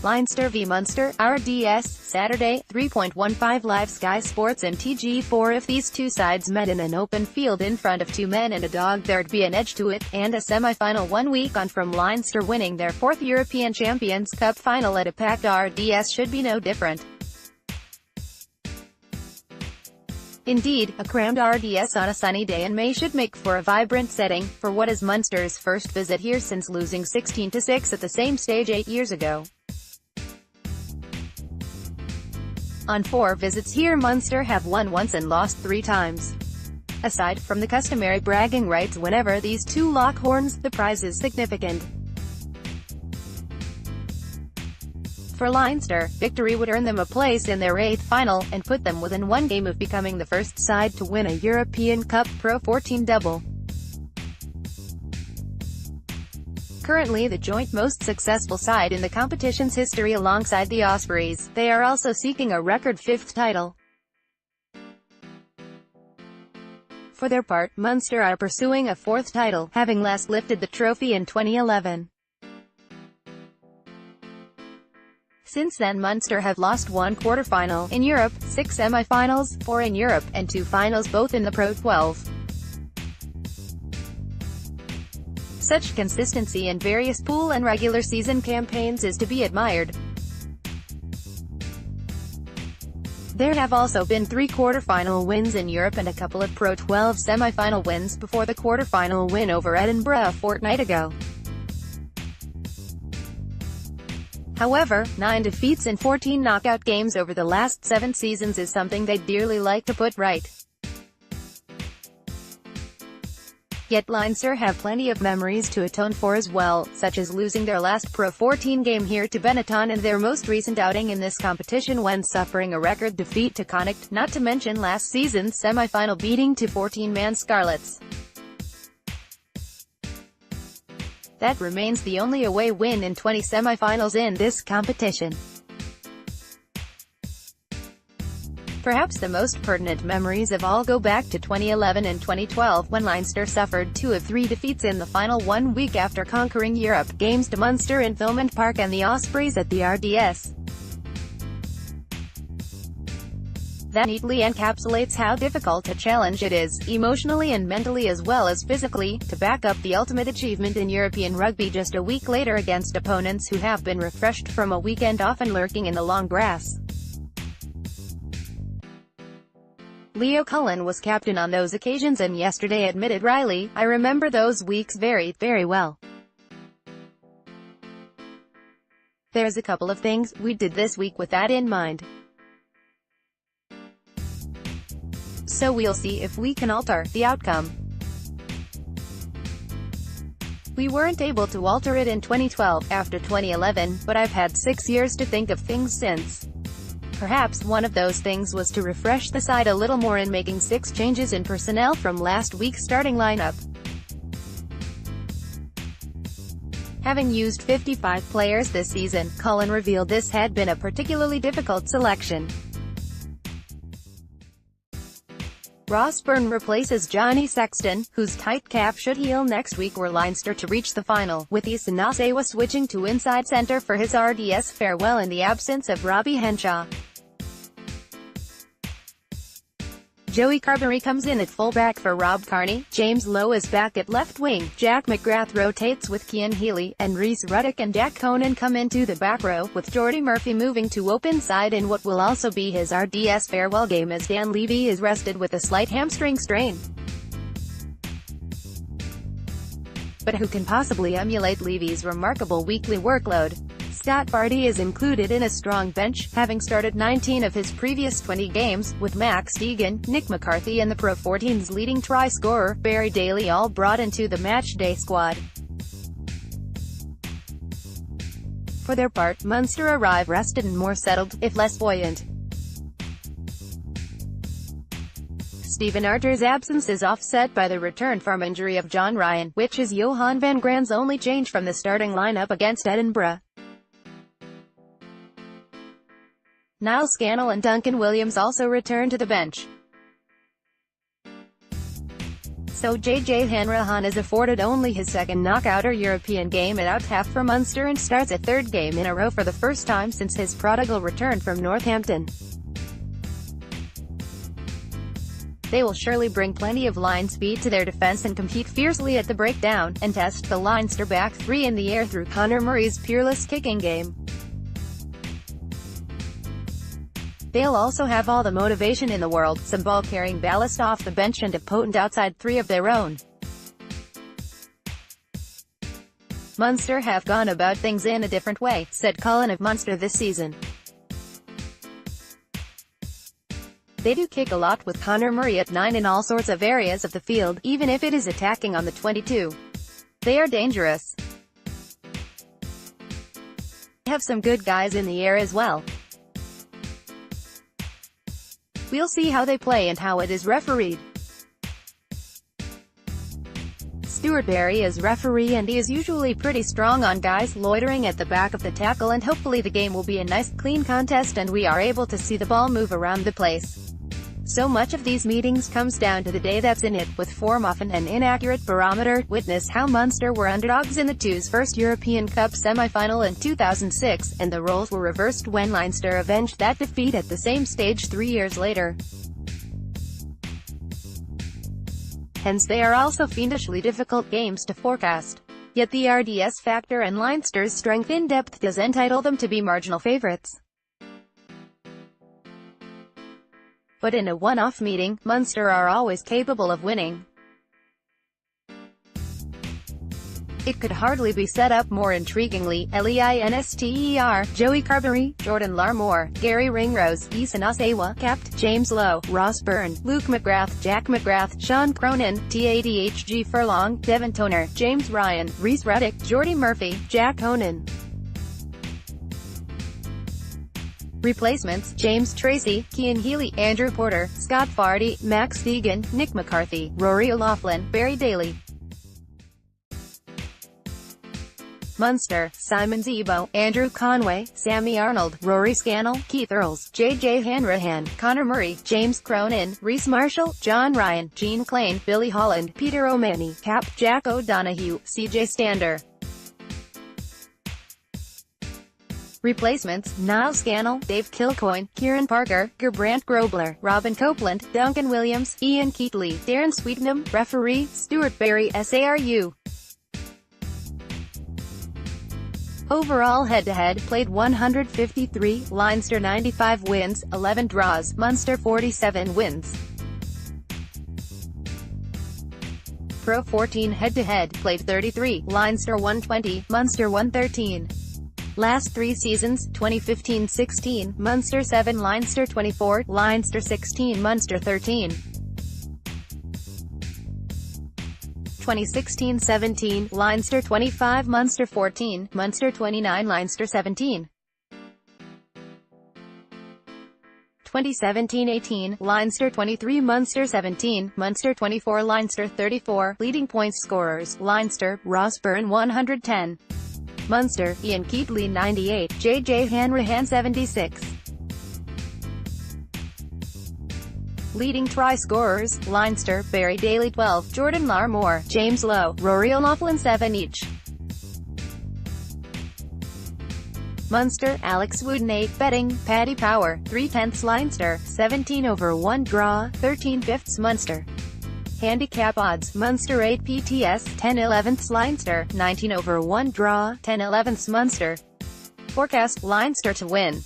Leinster v Munster, RDS Saturday, 3.15 live Sky Sports and TG4. If these two sides met in an open field in front of two men and a dog, there'd be an edge to it, and a semi-final 1 week on from Leinster winning their 4th European Champions Cup final at a packed RDS should be no different. Indeed, a crammed RDS on a sunny day in May should make for a vibrant setting, for what is Munster's first visit here since losing 16-6 at the same stage 8 years ago. On 4 visits here, Munster have won once and lost 3 times. Aside from the customary bragging rights whenever these two lock horns, the prize is significant. For Leinster, victory would earn them a place in their 8th final, and put them within 1 game of becoming the first side to win a European Cup Pro 14 double. Currently the joint most successful side in the competition's history alongside the Ospreys, they are also seeking a record 5th title. For their part, Munster are pursuing a 4th title, having last lifted the trophy in 2011. Since then Munster have lost 1 quarter-final in Europe, 6 semi-finals, 4 in Europe, and 2 finals both in the Pro 12. Such consistency in various pool and regular season campaigns is to be admired. There have also been 3 quarter-final wins in Europe and a couple of Pro 12 semi-final wins before the quarter-final win over Edinburgh a fortnight ago. However, 9 defeats in 14 knockout games over the last 7 seasons is something they'd dearly like to put right. Yet Leinster have plenty of memories to atone for as well, such as losing their last Pro 14 game here to Benetton and their most recent outing in this competition when suffering a record defeat to Connacht, not to mention last season's semi-final beating to 14-man Scarlets. That remains the only away win in 20 semi-finals in this competition. Perhaps the most pertinent memories of all go back to 2011 and 2012, when Leinster suffered 2 of 3 defeats in the final 1 week after conquering Europe, games to Munster in Thomond Park and the Ospreys at the RDS. That neatly encapsulates how difficult a challenge it is, emotionally and mentally as well as physically, to back up the ultimate achievement in European rugby just a week later against opponents who have been refreshed from a weekend off and lurking in the long grass. Leo Cullen was captain on those occasions and yesterday admitted Riley, "I remember those weeks very, very well. There's a couple of things we did this week with that in mind. So we'll see if we can alter the outcome. We weren't able to alter it in 2012, after 2011, but I've had 6 years to think of things since. Perhaps one of those things was to refresh the side a little more in making 6 changes in personnel from last week's starting lineup. Having used 55 players this season, Cullen revealed this had been a particularly difficult selection. Ross Byrne replaces Johnny Sexton, whose tight calf should heal next week were Leinster to reach the final, with Issa Nasewa switching to inside centre for his RDS farewell in the absence of Robbie Henshaw. Joey Carberry comes in at full-back for Rob Kearney, James Lowe is back at left wing, Jack McGrath rotates with Cian Healy, and Rhys Ruddock and Jack Conan come into the back row, with Jordy Murphy moving to open side in what will also be his RDS farewell game as Dan Levy is rested with a slight hamstring strain. But who can possibly emulate Levy's remarkable weekly workload? Scott Barty is included in a strong bench, having started 19 of his previous 20 games, with Max Deegan, Nick McCarthy and the Pro 14's leading try scorer, Barry Daly all brought into the matchday squad. For their part, Munster arrive rested and more settled, if less buoyant. Stephen Arter's absence is offset by the return from injury of John Ryan, which is Johan van Gran's only change from the starting lineup against Edinburgh. Niall Scannell and Duncan Williams also return to the bench. so JJ Hanrahan is afforded only his second knockout or European game at out-half for Munster and starts a third game in a row for the first time since his prodigal return from Northampton. They will surely bring plenty of line speed to their defence and compete fiercely at the breakdown, and test the Leinster back three in the air through Conor Murray's peerless kicking game. They'll also have all the motivation in the world, some ball-carrying ballast off the bench and a potent outside three of their own. Munster have gone about things in a different way, said Colin of Munster this season. They do kick a lot with Conor Murray at 9 in all sorts of areas of the field, even if it is attacking on the 22. They are dangerous. They have some good guys in the air as well. We'll see how they play and how it is refereed. Stuart Barry is referee and he is usually pretty strong on guys loitering at the back of the tackle, and hopefully the game will be a nice clean contest and we are able to see the ball move around the place. So much of these meetings comes down to the day that's in it, with form often an inaccurate barometer. Witness how Munster were underdogs in the Two's first European Cup semi-final in 2006, and the roles were reversed when Leinster avenged that defeat at the same stage 3 years later. Hence they are also fiendishly difficult games to forecast. Yet the RDS factor and Leinster's strength in depth does entitle them to be marginal favourites. But in a one-off meeting, Munster are always capable of winning. It could hardly be set up more intriguingly. Leinster, Joey Carberry, Jordan Larmour, Gary Ringrose, Ethan Osawa, Capt, James Lowe, Ross Byrne, Luke McGrath, Jack McGrath, Sean Cronin, Tadhg Furlong, Devon Toner, James Ryan, Rhys Ruddock, Jordy Murphy, Jack Honan. Replacements: James Tracy, Cian Healy, Andrew Porter, Scott Fardy, Max Deegan, Nick McCarthy, Rory O'Loughlin, Barry Daly. Munster: Simon Zebo, Andrew Conway, Sammy Arnold, Rory Scannell, Keith Earls, JJ Hanrahan, Conor Murray, James Cronin, Rhys Marshall, John Ryan, Jean Klein, Billy Holland, Peter O'Mahony, Cap, Jack O'Donoghue, CJ Stander. Replacements: Niall Scannell, Dave Kilcoyne, Kieran Parker, Gerbrant Grobler, Robin Copeland, Duncan Williams, Ian Keatley, Darren Sweetenham. Referee: Stuart Barry SARU. Overall head-to-head, played 153, Leinster 95 wins, 11 draws, Munster 47 wins. Pro 14 head-to-head, played 33, Leinster 120, Munster 113. Last three seasons: 2015-16, Munster 7, Leinster 24, Leinster 16, Munster 13. 2016-17, Leinster 25, Munster 14, Munster 29, Leinster 17. 2017-18, Leinster 23, Munster 17, Munster 24, Leinster 34. Leading points scorers: Leinster, Ross Byrne 110. Munster, Ian Keatley 98, JJ Hanrahan 76. Leading try scorers: Leinster, Barry Daly 12, Jordan Larmour, James Lowe, Rory O'Loughlin 7 each. Munster, Alex Wooden 8, betting, Paddy Power, 3/10 Leinster, 17/1 draw, 13/5 Munster. Handicap odds: Munster 8 PTS, 10/11 Leinster, 19/1 draw, 10/11 Munster. Forecast: Leinster to win.